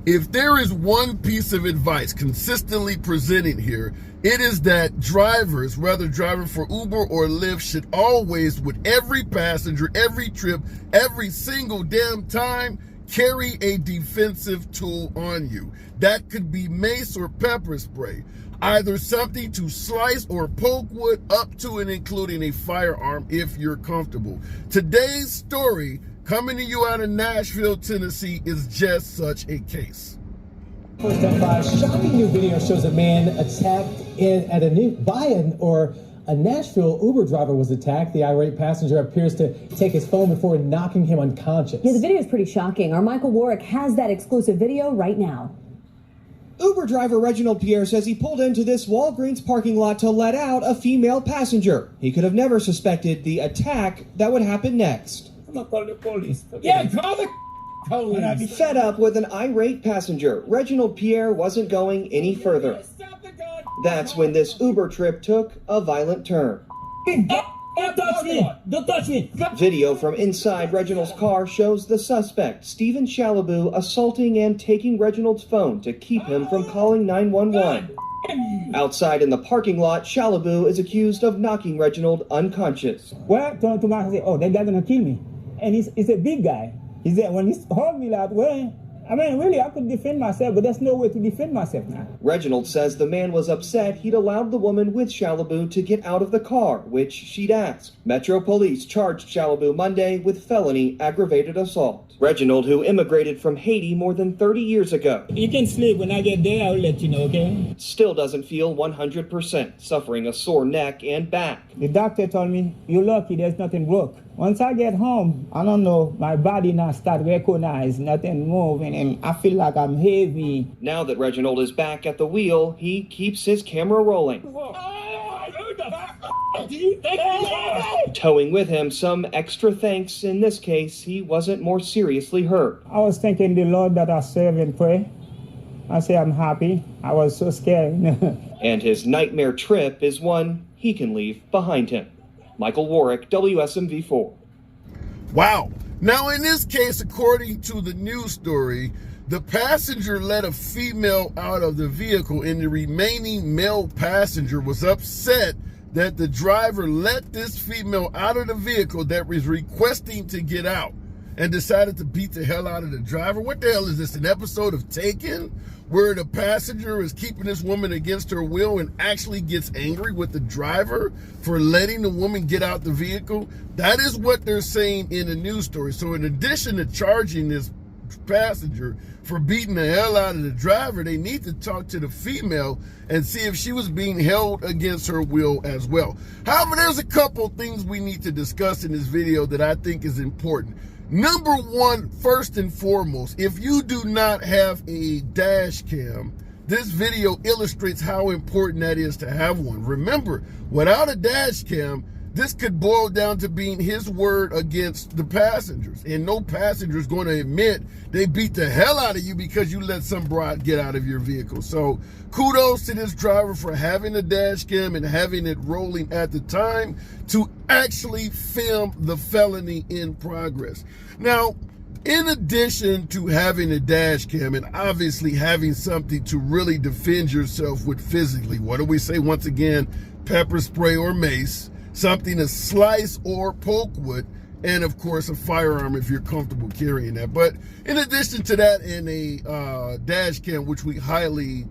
If there is one piece of advice consistently presented here, it is that drivers, whether driving for Uber or Lyft, should always, with every passenger, every trip, every single damn time, carry a defensive tool on you. That could be mace or pepper spray, either something to slice or poke wood, up to and including a firearm if you're comfortable. Today's story, coming to you out of Nashville, Tennessee, is just such a case. First up, shocking new video shows a man attacked a Nashville Uber driver was attacked. The irate passenger appears to take his phone before knocking him unconscious. Yeah, the video is pretty shocking. Our Michael Warwick has that exclusive video right now. Uber driver Reginald Pierre says he pulled into this Walgreens parking lot to let out a female passenger. He could have never suspected the attack that would happen next. I'm gonna call the police. Okay? Yeah, call the police. Fed up with an irate passenger, Reginald Pierre wasn't going any further. That's when this Uber trip took a violent turn. Don't touch me! Don't touch me! Video from inside Reginald's car shows the suspect, Stephen Chalabou, assaulting and taking Reginald's phone to keep him from calling 911. Outside in the parking lot, Chalabou is accused of knocking Reginald unconscious. Well, to my say, oh, that guy gonna kill me. And he's a big guy. He said, when he hold me that way, I mean, really, I could defend myself, but there's no way to defend myself now. Reginald says the man was upset he'd allowed the woman with Chalabou to get out of the car, which she'd asked. Metro Police charged Chalabou Monday with felony aggravated assault. Reginald, who immigrated from Haiti more than 30 years ago. You can sleep. When I get there, I'll let you know, okay? Still doesn't feel 100%, suffering a sore neck and back. The doctor told me, you're lucky, there's nothing broke. Once I get home, I don't know, my body now start recognize nothing moving, and I feel like I'm heavy. Now that Reginald is back at the wheel, he keeps his camera rolling. Towing with him some extra thanks. In this case, he wasn't more seriously hurt. I was thanking the Lord that I serve and pray. I say I'm happy. I was so scared. And his nightmare trip is one he can leave behind him. Michael Warwick, WSMV4. Wow. Now, in this case, according to the news story, the passenger let a female out of the vehicle, and the remaining male passenger was upset that the driver let this female out of the vehicle that was requesting to get out, and decided to beat the hell out of the driver. What the hell is this, an episode of Taken, where the passenger is keeping this woman against her will and actually gets angry with the driver for letting the woman get out the vehicle? That is what they're saying in the news story. So in addition to charging this passenger for beating the hell out of the driver, they need to talk to the female and see if she was being held against her will as well. However, there's a couple things we need to discuss in this video that I think is important. Number one, first and foremost, if you do not have a dash cam, this video illustrates how important that is to have one. Remember, without a dash cam, this could boil down to being his word against the passengers. And no passenger is going to admit they beat the hell out of you because you let some broad get out of your vehicle. So kudos to this driver for having a dash cam and having it rolling at the time to actually film the felony in progress. Now, in addition to having a dash cam and obviously having something to really defend yourself with physically, what do we say once again? Pepper spray or mace, something to slice or poke with, and of course a firearm if you're comfortable carrying that. But in addition to that, and a dash cam, which we highly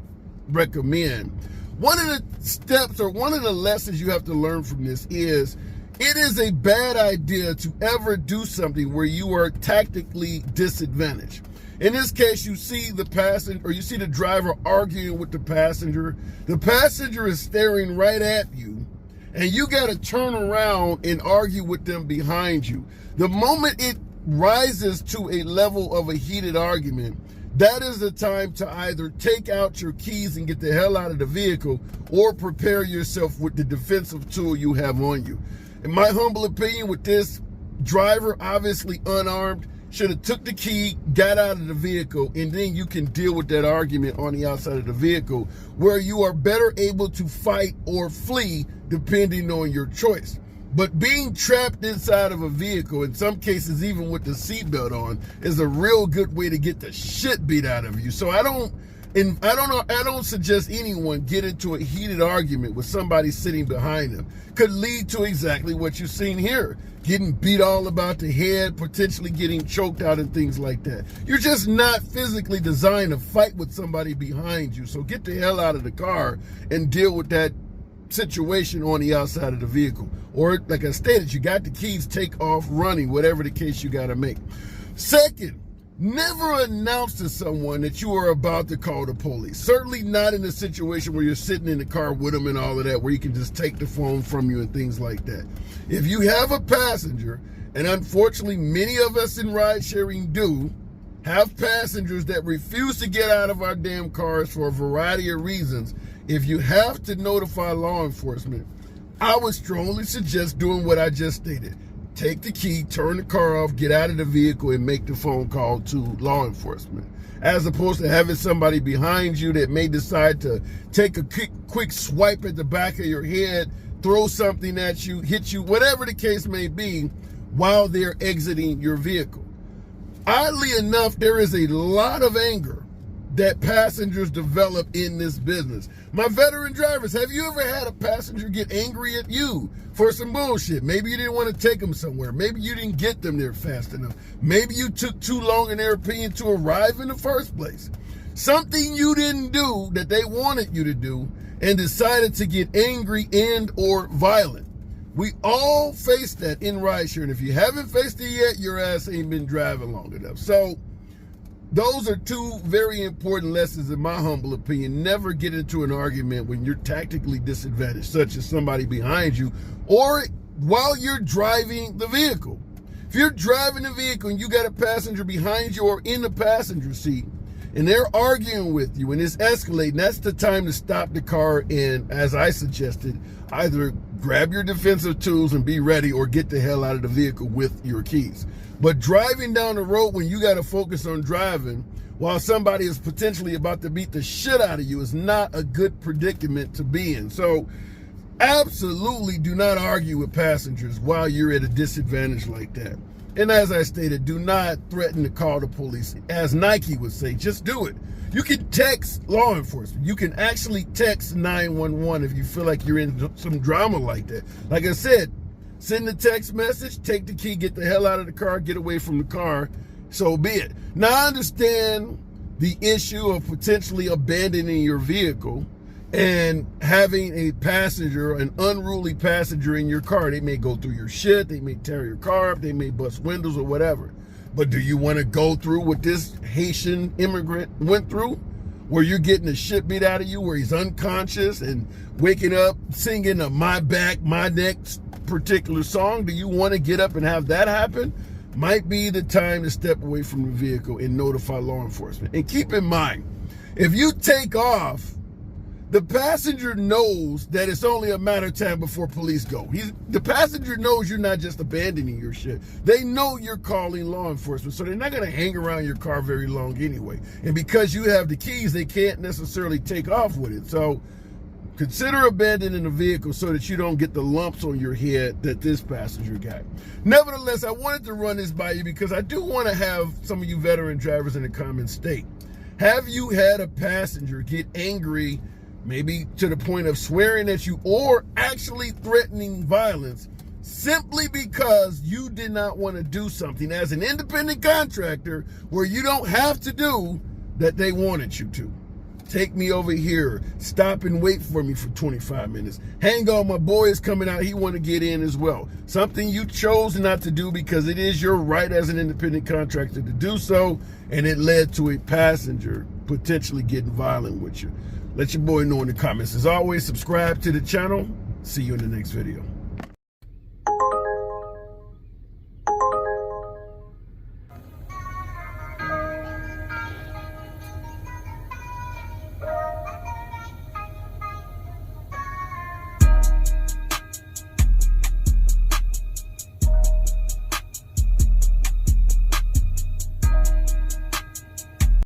recommend, one of the steps or one of the lessons you have to learn from this is it is a bad idea to ever do something where you are tactically disadvantaged. In this case, you see the passenger, or you see the driver arguing with the passenger. The passenger is staring right at you, and you got to turn around and argue with them behind you. The moment it rises to a level of a heated argument, that is the time to either take out your keys and get the hell out of the vehicle, or prepare yourself with the defensive tool you have on you. In my humble opinion, with this driver, obviously unarmed, should have took the key, got out of the vehicle, and then you can deal with that argument on the outside of the vehicle, where you are better able to fight or flee depending on your choice. But being trapped inside of a vehicle, in some cases even with the seatbelt on, is a real good way to get the shit beat out of you. So I don't suggest anyone get into a heated argument with somebody sitting behind them. Could lead to exactly what you've seen here. Getting beat all about the head, potentially getting choked out and things like that. You're just not physically designed to fight with somebody behind you. So get the hell out of the car and deal with that situation on the outside of the vehicle. Or like I stated, you got the keys, take off running, whatever the case you got to make. Second, never announce to someone that you are about to call the police. Certainly not in a situation where you're sitting in the car with them and all of that, where you can just take the phone from you and things like that. If you have a passenger, and unfortunately many of us in ride sharing do, have passengers that refuse to get out of our damn cars for a variety of reasons, if you have to notify law enforcement, I would strongly suggest doing what I just stated. Take the key, turn the car off, get out of the vehicle, and make the phone call to law enforcement. As opposed to having somebody behind you that may decide to take a quick swipe at the back of your head, throw something at you, hit you, whatever the case may be, while they're exiting your vehicle. Oddly enough, there is a lot of anger that passengers develop in this business. My veteran drivers, have you ever had a passenger get angry at you for some bullshit? Maybe you didn't want to take them somewhere. Maybe you didn't get them there fast enough. Maybe you took too long in their opinion to arrive in the first place. Something you didn't do that they wanted you to do and decided to get angry and or violent. We all face that in rideshare, and if you haven't faced it yet, your ass ain't been driving long enough. So those are two very important lessons in my humble opinion. Never get into an argument when you're tactically disadvantaged, such as somebody behind you, or while you're driving the vehicle. If you're driving the vehicle and you got a passenger behind you or in the passenger seat, and they're arguing with you and it's escalating, that's the time to stop the car and, as I suggested, either grab your defensive tools and be ready, or get the hell out of the vehicle with your keys. But driving down the road when you got to focus on driving while somebody is potentially about to beat the shit out of you is not a good predicament to be in. So absolutely do not argue with passengers while you're at a disadvantage like that. And as I stated, do not threaten to call the police. As Nike would say, just do it. You can text law enforcement. You can actually text 911 if you feel like you're in some drama like that. Like I said, send a text message, take the key, get the hell out of the car, get away from the car, so be it. Now, I understand the issue of potentially abandoning your vehicle and having a passenger, an unruly passenger in your car. They may go through your shit, they may tear your car up, they may bust windows or whatever. But do you want to go through what this Haitian immigrant went through? Where you're getting the shit beat out of you, where he's unconscious and waking up singing a My Back, My Neck particular song? Do you want to get up and have that happen? Might be the time to step away from the vehicle and notify law enforcement. And keep in mind, if you take off, the passenger knows that it's only a matter of time before police go. The passenger knows you're not just abandoning your shit. They know you're calling law enforcement, so they're not going to hang around your car very long anyway. And because you have the keys, they can't necessarily take off with it. So consider abandoning the vehicle so that you don't get the lumps on your head that this passenger got. Nevertheless, I wanted to run this by you because I do want to have some of you veteran drivers in the comments state, have you had a passenger get angry, maybe to the point of swearing at you or actually threatening violence, simply because you did not want to do something as an independent contractor where you don't have to do that they wanted you to? Take me over here, stop and wait for me for 25 minutes. Hang on, my boy is coming out, he want to get in as well. Something you chose not to do because it is your right as an independent contractor to do so, and it led to a passenger potentially getting violent with you. Let your boy know in the comments. As always, subscribe to the channel. See you in the next video.